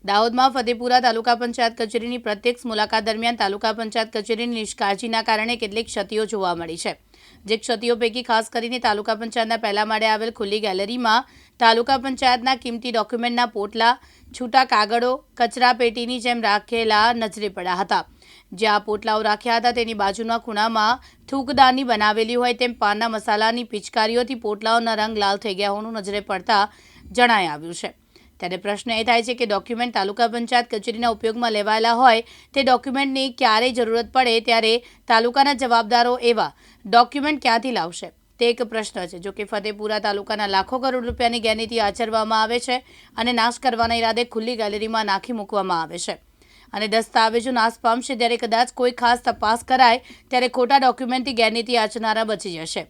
દાહોદમાં ફતેપુરા તાલુકા પંચાયત કચેરીની પ્રત્યક્ષ મુલાકાત દરમિયાન તાલુકા પંચાયત કચેરીની નિષ્કાળજીના કારણે કેટલીક ક્ષતિઓ જોવા મળી છે। જે ક્ષતિઓ પૈકી ખાસ કરીને તાલુકા પંચાયતના પહેલા માળે આવેલ ખુલ્લી ગેલેરીમાં તાલુકા પંચાયતના કિંમતી ડોક્યુમેન્ટના પોટલા, છૂટા કાગળો કચરા પેટીની જેમ રાખેલા નજરે પડ્યા હતા। જ્યાં પોટલાઓ રાખ્યા હતા તેની બાજુના ખૂણામાં થૂકદાની બનાવેલી હોય તેમ પાનના મસાલાની પિચકારીઓથી પોટલાઓના રંગ લાલ થઈ ગયા હોવાનું નજરે પડતા જણાઈ આવ્યું છે। ત્યારે પ્રશ્ન એ થાય છે કે ડોક્યુમેન્ટ તાલુકા પંચાયત કચેરીના ઉપયોગમાં લેવાયેલા હોય તે ડોક્યુમેન્ટની ક્યારે જરૂરત પડે ત્યારે તાલુકાના જવાબદારો એવા ડોક્યુમેન્ટ ક્યાંથી લાવશે તે એક પ્રશ્ન છે। જો કે ફતેપુરા તાલુકાના લાખો કરોડ રૂપિયાની ગેરરીતિ આચરવામાં આવે છે અને નાશ કરવાના ઈરાદે ખુલ્લી ગેલેરીમાં નાખી મૂકવામાં આવે છે અને દસ્તાવેજો નાશ પામશે ત્યારે કદાચ કોઈ ખાસ તપાસ કરાય ત્યારે ખોટા ડોક્યુમેન્ટથી ગેરરીતિ આચરનારા બચી જશે,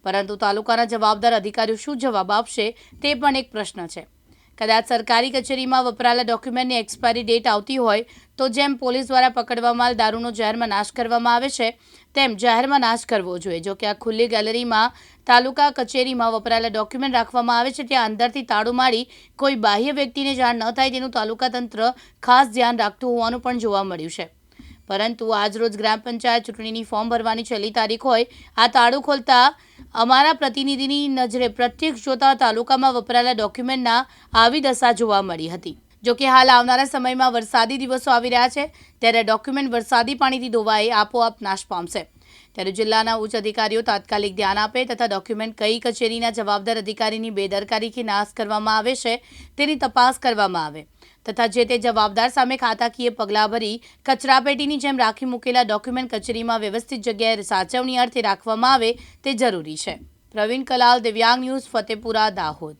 પરંતુ તાલુકાના જવાબદાર અધિકારીઓ શું જવાબ આપશે તે પણ એક પ્રશ્ન છે। કદાચ સરકારી કચેરીમાં વપરાયેલા ડોક્યુમેન્ટની એક્સપાયરી ડેટ આવતી હોય તો જેમ પોલીસ દ્વારા પકડવામાં દારૂનો જાહેરમાં નાશ કરવામાં આવે છે તેમ જાહેરમાં નાશ કરવો જોઈએ। જો કે આ ખુલ્લી ગેલેરીમાં તાલુકા કચેરીમાં વપરાયેલા ડોક્યુમેન્ટ રાખવામાં આવે છે ત્યાં અંદરથી તાળું મારી કોઈ બાહ્ય વ્યક્તિને જાણ ન થાય તેનું તાલુકા તંત્ર ખાસ ધ્યાન રાખતું હોવાનું પણ જોવા મળ્યું છે। પરંતુ આજરોજ ગ્રામ પંચાયત ચૂંટણીની ફોર્મ ભરવાની છેલ્લી તારીખ હોય આ તાળું ખોલતા અમારા પ્રતિનિધિની નજરે પ્રત્યક્ષ જોતા તાલુકામાં વપરાયેલા ડોક્યુમેન્ટના આવી દશા જોવા મળી હતી। જો કે હાલ આવનારા સમયમાં વરસાદી દિવસો આવી રહ્યા છે ત્યારે ડોક્યુમેન્ટ વરસાદી પાણીથી ધોવાઈ આપોઆપ નાશ પામશે। ત્યારે જિલ્લાના ઉચ્ચ અધિકારીઓ તાત્કાલિક ધ્યાન આપે તથા ડોક્યુમેન્ટ કઈ કચેરીના જવાબદાર અધિકારીની બેદરકારીથી નાશ કરવામાં આવે છે તેની તપાસ કરવામાં આવે તથા જે તે જવાબદાર સામે ખાતાકીય પગલાં ભરી કચરાપેટીની જેમ રાખી મૂકેલા ડોક્યુમેન્ટ કચેરીમાં વ્યવસ્થિત જગ્યાએ સાચવણી અર્થે રાખવામાં આવે તે જરૂરી છે। પ્રવીણ કલાલ, દિવ્યાંગ ન્યૂઝ, ફતેપુરા, દાહોદ।